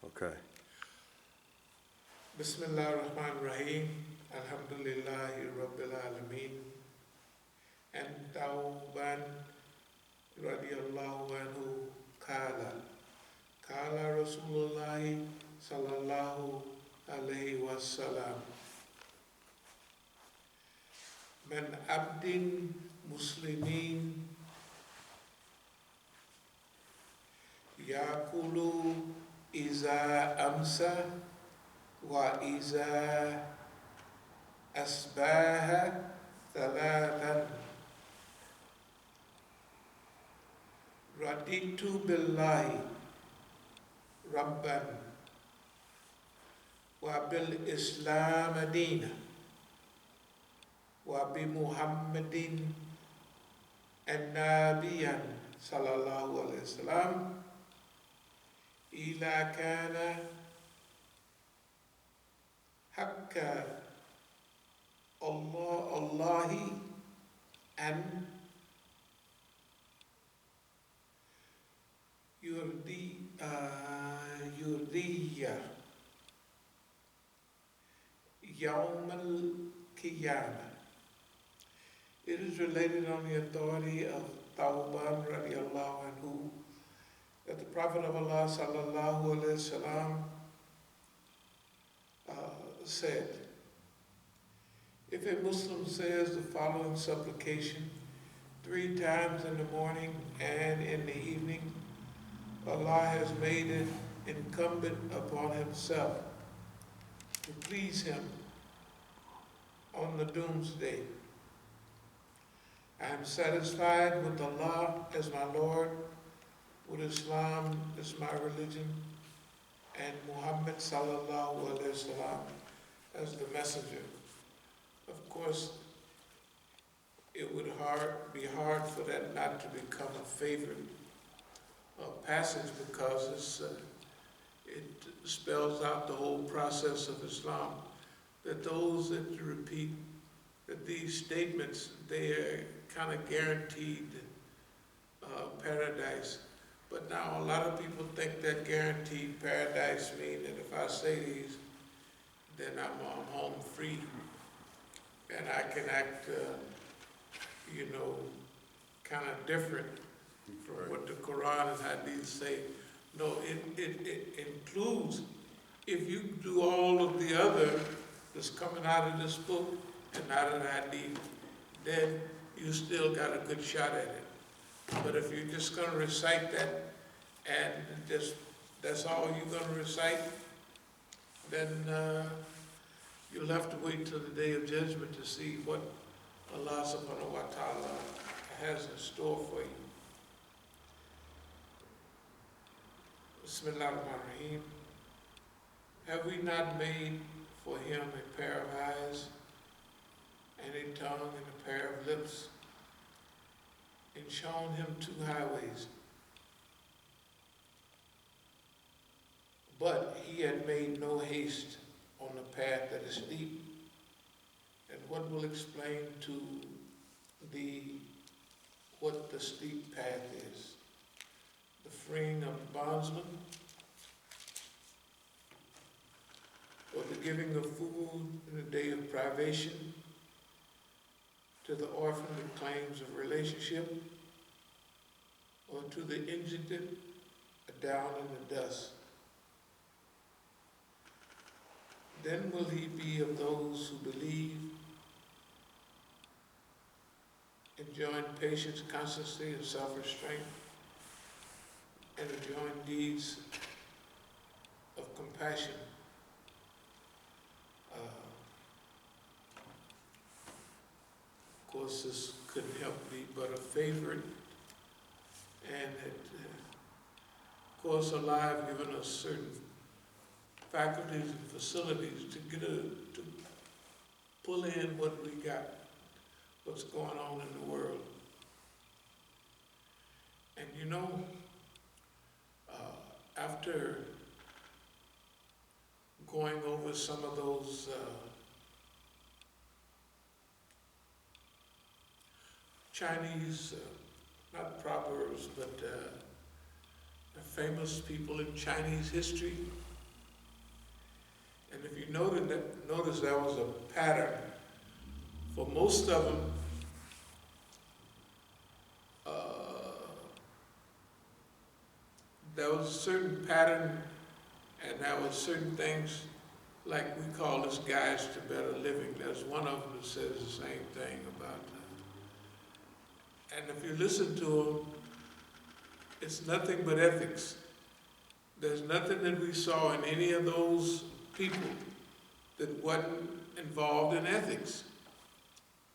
Okay. Bismillah ar-Rahman ar-Rahim. Alhamdulillahi Rabbil Alameen. And Tawban radiyallahu anhu kala. Kala Rasulullahi sallallahu alayhi wa sallam. Man abdin muslimin yakulu iza amsa wa iza asbaha thalathan. Raditu billahi rabban wa bil islam dina wa bi muhammadin an-nabiyan sallallahu alaihi wasallam ila kana hakka Allahi an yurdiya yawm al-qiyamah. It is related on the authority of Tawban radiallahu anhu that the Prophet of Allah sallallahu alaihi wasallam said, if a Muslim says the following supplication 3 times in the morning and in the evening, Allah has made it incumbent upon himself to please him on the doomsday. I am satisfied with Allah as my Lord, with Islam as my religion, and Muhammad sallallahu alaihi wasallam as the messenger. Of course, it would be hard for that not to become a favorite passage because it spells out the whole process of Islam, that those that repeat that these statements, they are kind of guaranteed paradise. But now a lot of people think that guaranteed paradise means that if I say these, then I'm home free and I can act, kind of different from what the Quran and Hadith say. No, it includes, if you do all of the other that's coming out of this book and out of the Hadith, then you still got a good shot at it. But if you're just going to recite that and that's all you're going to recite, then you'll have to wait till the Day of Judgment to see what Allah subhanahu wa ta'ala has in store for you. Bismillah ar-Rahman ar-Rahim. Have we not made for him a pair of eyes and a tongue and a pair of lips, and shown him 2 highways? But he had made no haste on the path that is steep. And what will explain to what the steep path is? The freeing of the bondsman, or the giving of food in the day of privation to the orphan that claims of relationship, or to the indigent down in the dust. Then will he be of those who believe, enjoin patience, constancy, and self-restraint, and enjoin deeds of compassion. Of course, this couldn't help be but a favorite, and of course, Allah have given us certain faculties and facilities to pull in what we got, what's going on in the world. And after going over some of those Chinese, not proverbs, but famous people in Chinese history, And if you notice that was a pattern. For most of them, there was a certain pattern, and there were certain things, like we call this guides to better living. There's one of them that says the same thing about that. And if you listen to them, it's nothing but ethics. There's nothing that we saw in any of those people that wasn't involved in ethics.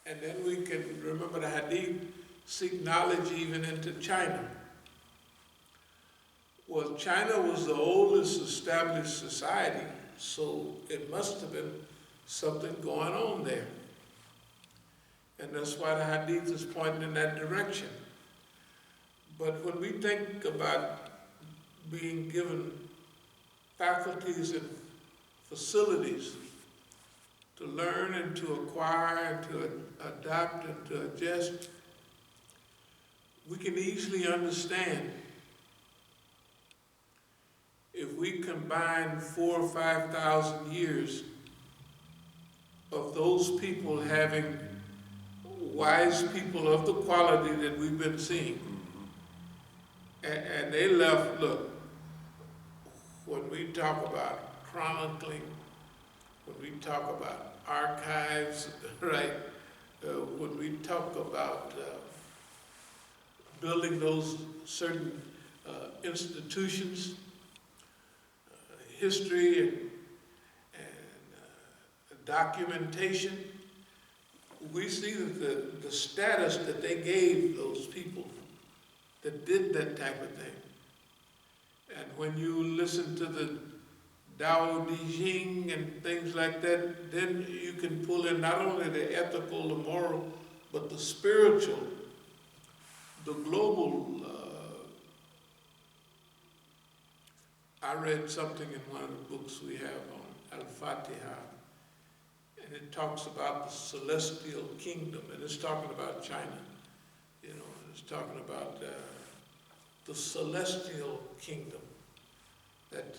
And then we can remember the Hadith, seek knowledge even into China. Well, China was the oldest established society, so it must have been something going on there. And that's why the Hadith is pointing in that direction. But when we think about being given faculties and facilities to learn and to acquire and to adapt and to adjust, we can easily understand if we combine 4,000 or 5,000 years of those people having wise people of the quality that we've been seeing. And they left, look, when we talk about chronicling, when we talk about archives, right? When we talk about building those certain institutions, history and documentation, we see that the status that they gave those people that did that type of thing. And when you listen to the Tao Te Ching and things like that, then you can pull in not only the ethical, the moral, but the spiritual, the global. I read something in one of the books we have on Al-Fatiha, and it talks about the celestial kingdom, and it's talking about China, you know, it's talking about the celestial kingdom. That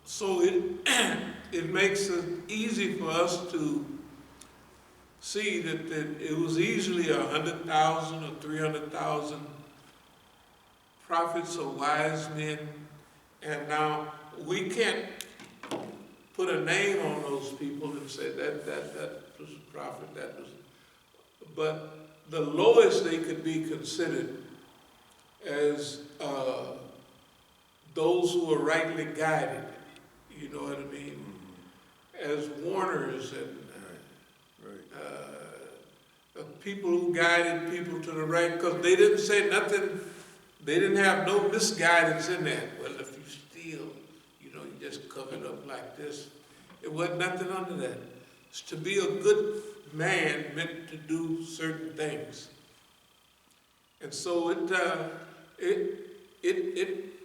so it makes it easy for us to see that it was easily 100,000 or 300,000 prophets or wise men, and now we can't put a name on those people and say that was a prophet, that was, but the lowest they could be considered as those who are rightly guided, you know what I mean, as warners and people who guided people to the right, because they didn't say nothing. They didn't have no misguidance in that. Well, if you steal, you know, you just cover it up like this. It wasn't nothing under that. It's to be a good man meant to do certain things. And so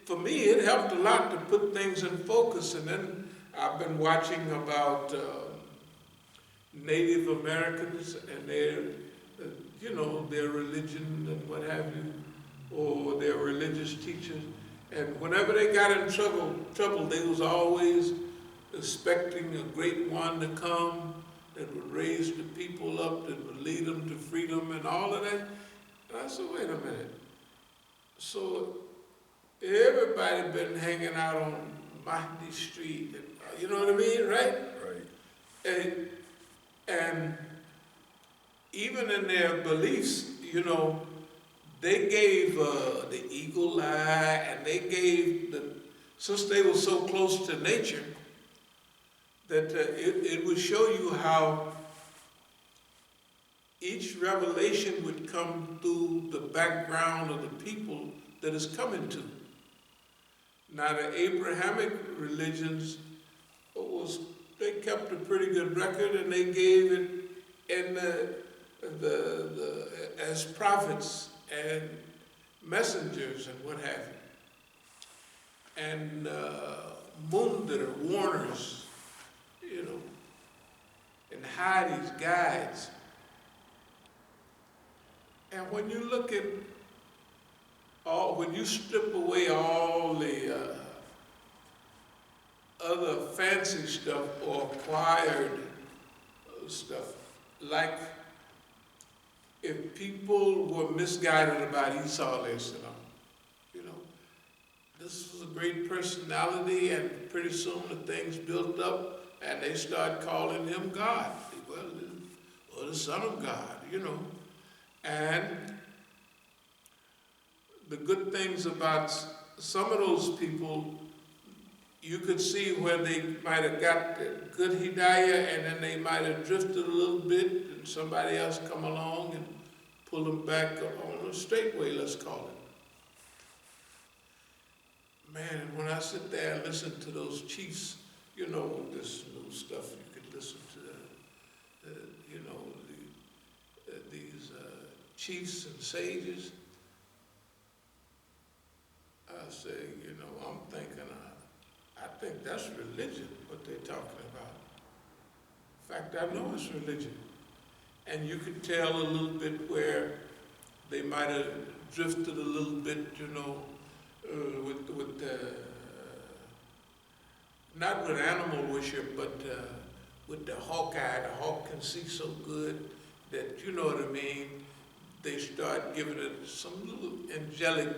for me, it helped a lot to put things in focus. And then I've been watching about Native Americans and their, you know, their religion and what have you, or their religious teachers, and whenever they got in trouble, they was always expecting a great one to come that would raise the people up, that would lead them to freedom and all of that. And I said, wait a minute. So everybody been hanging out on Mahdi Street, and, you know what I mean, right? Right. And even in their beliefs, you know, they gave the eagle eye, and they gave since they were so close to nature, that it would show you how each revelation would come through the background of the people that it's coming to. Now the Abrahamic religions they kept a pretty good record, and they gave it in as prophets and messengers and what have you. And Mundir, warners, you know, and Heidi's guides. And when you look at when you strip away all the other fancy stuff or acquired stuff. Like if people were misguided about Esau Salam, you know, this was a great personality, and pretty soon the things built up and they start calling him God. Well, or the Son of God, you know. And the good things about some of those people, you could see where they might have got good hidayah, and then they might have drifted a little bit, and somebody else come along and pull them back on the straight way, let's call it. Man, when I sit there and listen to those chiefs, you know, this new stuff, you could listen to, you know, these chiefs and sages. I say, you know, I'm thinking, I think that's religion, what they're talking about. In fact, I know it's religion. And you could tell a little bit where they might have drifted a little bit, you know, with not with animal worship, but with the hawk eye. The hawk can see so good that, you know what I mean, they start giving it some little angelic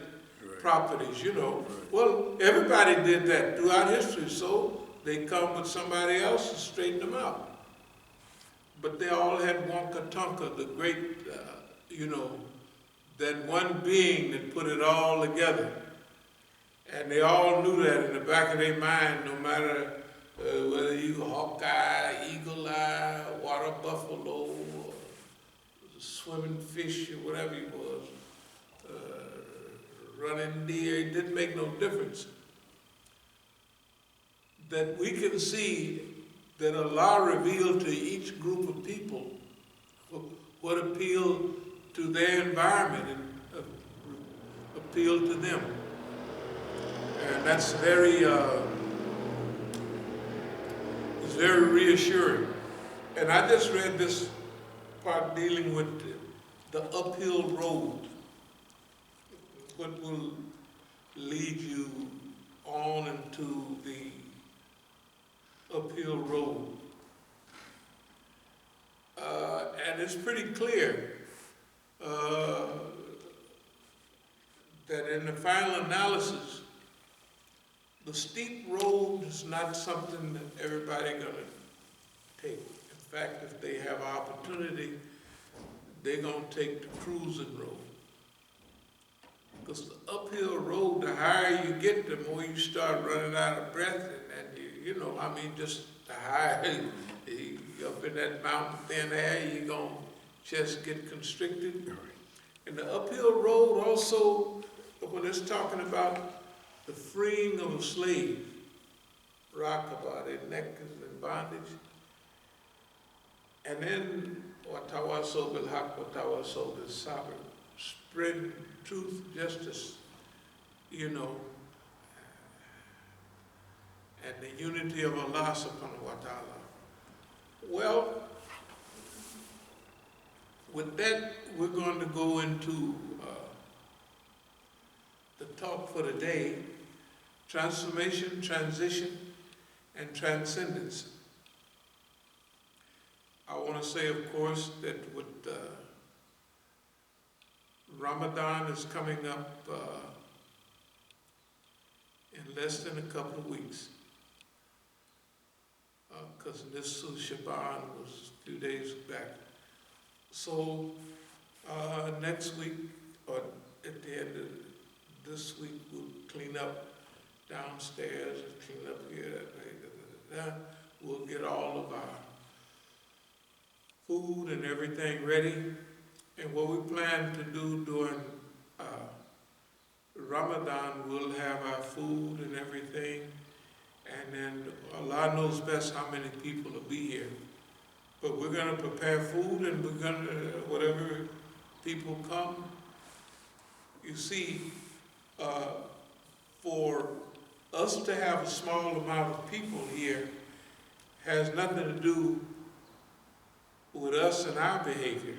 properties, you know. Well, everybody did that throughout history, so they come with somebody else and straighten them out. But they all had Wonka Tonka, the great, you know, that one being that put it all together. And they all knew that in the back of their mind, no matter whether you hawkeye, eagle eye, water buffalo, or swimming fish, or whatever you was, running deer, it didn't make no difference. That we can see that Allah revealed to each group of people what appealed to their environment and appealed to them. And that's very, it's very reassuring. And I just read this part dealing with the uphill road. What will lead you on into the uphill road. And it's pretty clear that in the final analysis, the steep road is not something that everybody gonna take. In fact, if they have opportunity, they're gonna take the cruising road. Because the uphill road, the higher you get, the more you start running out of breath, and you know, I mean, just the higher you up in that mountain thin air, you're gonna just get constricted. And the uphill road also, when it's talking about the freeing of a slave, Rakaba, their neck is in bondage. And then, Watawaso bil haq, Watawaso bil sabr, spread truth, justice, you know, and the unity of Allah subhanahu wa ta'ala. Well, with that, we're going to go into the talk for the day: transformation, transition, and transcendence. I want to say, of course, that with Ramadan is coming up in less than a couple of weeks, because Nisfu Shaban was a few days back. So next week, or at the end of this week, we'll clean up downstairs and clean up here. We'll get all of our food and everything ready. And what we plan to do during Ramadan, we'll have our food and everything. And then Allah knows best how many people will be here. But we're going to prepare food, and we're going to, whatever people come, you see, for us to have a small amount of people here has nothing to do with us and our behavior.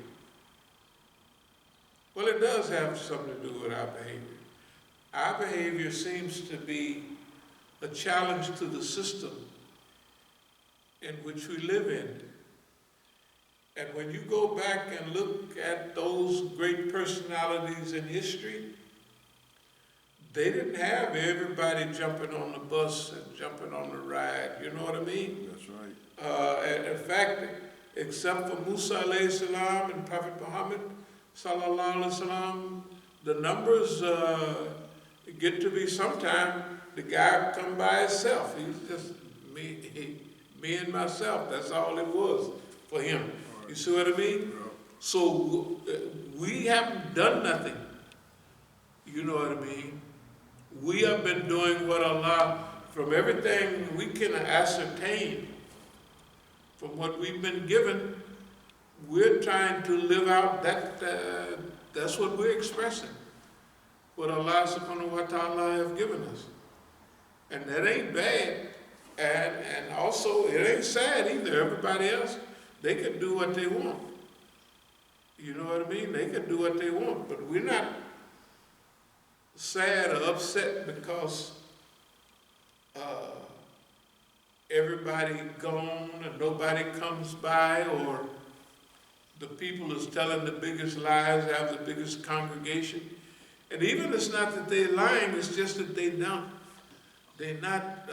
Well, it does have something to do with our behavior. Our behavior seems to be a challenge to the system in which we live in. And when you go back and look at those great personalities in history, they didn't have everybody jumping on the bus and jumping on the ride, you know what I mean? That's right. In fact, except for Musa alayhi salam and Prophet Muhammad sallallahu alaihi wasallam, the numbers get to be sometime the guy come by himself. He's just me and myself. That's all it was for him. Right. You see what I mean? Yeah. So we haven't done nothing. You know what I mean? We have been doing what Allah, from everything we can ascertain, from what we've been given, we're trying to live out that, that's what we're expressing, what Allah subhanahu wa ta'ala have given us. And that ain't bad. And also, it ain't sad either. Everybody else, they can do what they want. You know what I mean? They can do what they want. But we're not sad or upset because everybody gone and nobody comes by, or the people is telling the biggest lies, have the biggest congregation. And even it's not that they're lying, it's just that they're not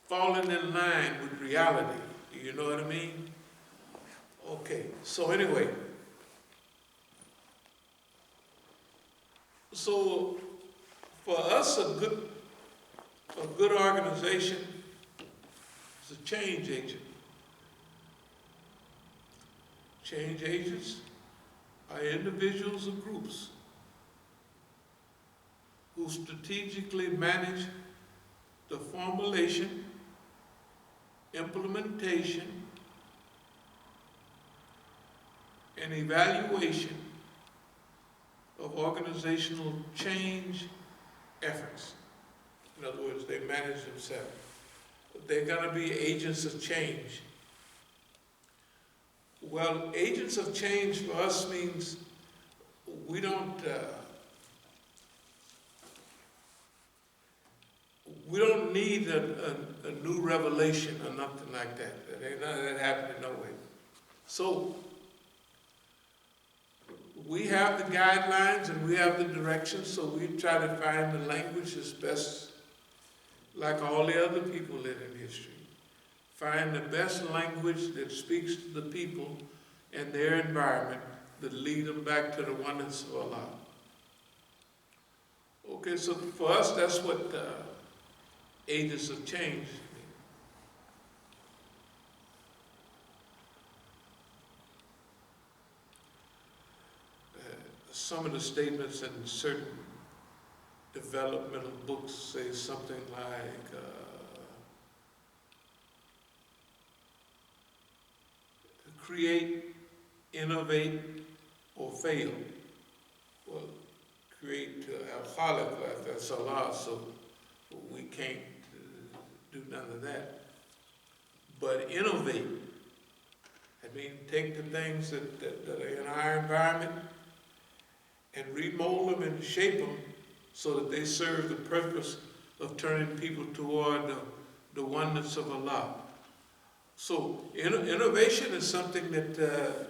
falling in line with reality. You know what I mean? Okay, so anyway. So for us, a good organization is a change agent. Change agents are individuals or groups who strategically manage the formulation, implementation, and evaluation of organizational change efforts. In other words, they manage themselves. They're going to be agents of change. Well, agents of change for us means we don't need a new revelation or nothing like that. There ain't none of that happening no way. So we have the guidelines and we have the directions, so we try to find the language that's best, like all the other people live in history. Find the best language that speaks to the people and their environment that lead them back to the oneness of Allah. Okay, so for us, that's what agents of change mean. Some of the statements in certain developmental books say something like, create, innovate, or fail. Well, create al-Khaliq, that's Allah, so we can't do none of that. But innovate, I mean, take the things that are in our environment and remold them and shape them so that they serve the purpose of turning people toward the oneness of Allah. So innovation is something that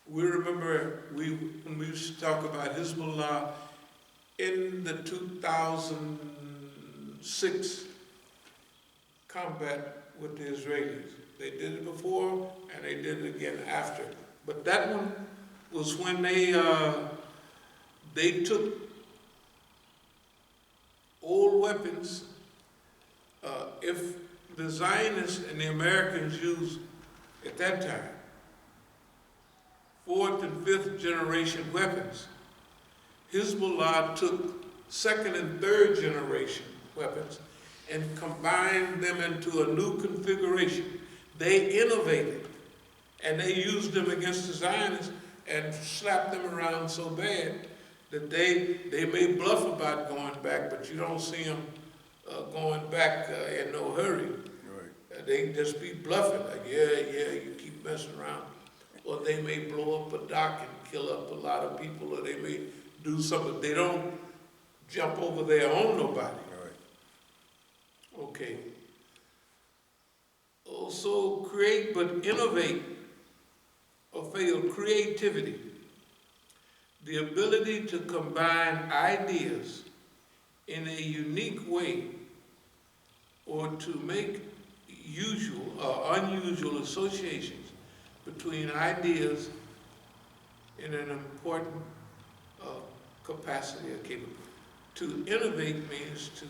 we remember when we used to talk about Hezbollah in the 2006 combat with the Israelis. They did it before and they did it again after. But that one was when they took old weapons. If the Zionists and the Americans used, at that time, 4th and 5th generation weapons, Hezbollah took 2nd and 3rd generation weapons and combined them into a new configuration. They innovated, and they used them against the Zionists and slapped them around so bad that they may bluff about going back, but you don't see them going back in no hurry. Right. They just be bluffing, like, yeah, you keep messing around. Or they may blow up a dock and kill up a lot of people, or they may do something. They don't jump over there on nobody. All right. Okay. Also create but innovate or fail creativity. The ability to combine ideas in a unique way or to make usual or unusual associations between ideas in an important capacity or capability. To innovate means to,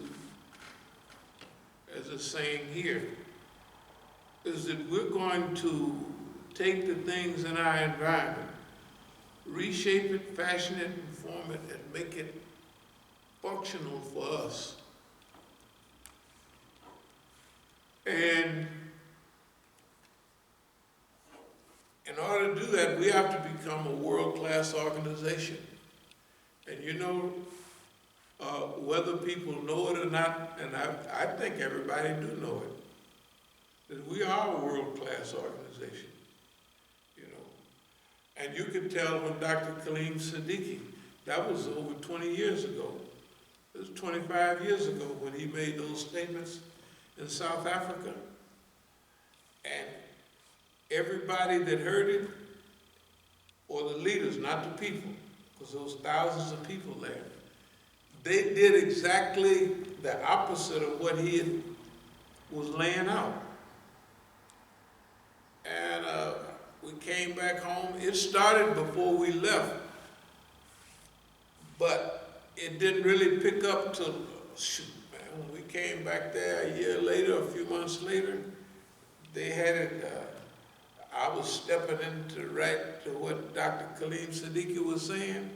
as it's saying here, is that we're going to take the things in our environment, reshape it, fashion it, and form it, and make it functional for us. And in order to do that, we have to become a world-class organization. And you know, whether people know it or not, and I think everybody do know it, that we are a world-class organization, you know. And you can tell when Dr. Kaleem Siddiqui, that was over 20 years ago. It was 25 years ago when he made those statements in South Africa. And everybody that heard it, or the leaders, not the people, because there was thousands of people there, they did exactly the opposite of what he was laying out. And we came back home. It started before we left, but it didn't really pick up till, shoot, man, when we came back there a year later, a few months later, they had it, I was stepping into right to what Dr. Kaleem Siddiqui was saying,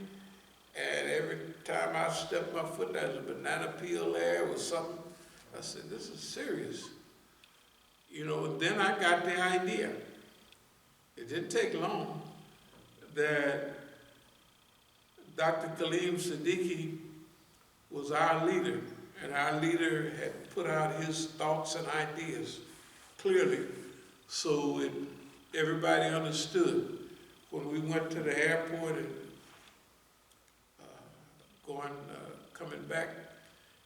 and every time I stepped my foot, there was a banana peel there or something. I said, this is serious. You know, and then I got the idea. It didn't take long that Dr. Kaleem Siddiqui was our leader, and our leader had put out his thoughts and ideas clearly, so everybody understood. When we went to the airport and coming back,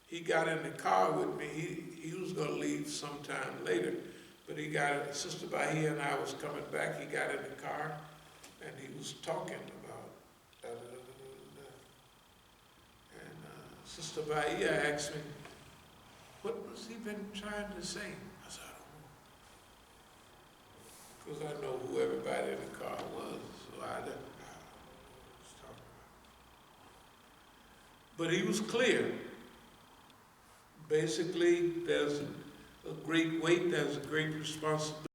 he got in the car with me. He was going to leave sometime later, but he got, Sister Bahia and I was coming back. He got in the car and he was talking about da-da-da-da-da-da. And Sister Bahia asked me, what was he been trying to say? I said, I don't know. Because I know who everybody in the car was, so I didn't know what he was talking about. But he was clear. Basically, there's a great weight, there's a great responsibility.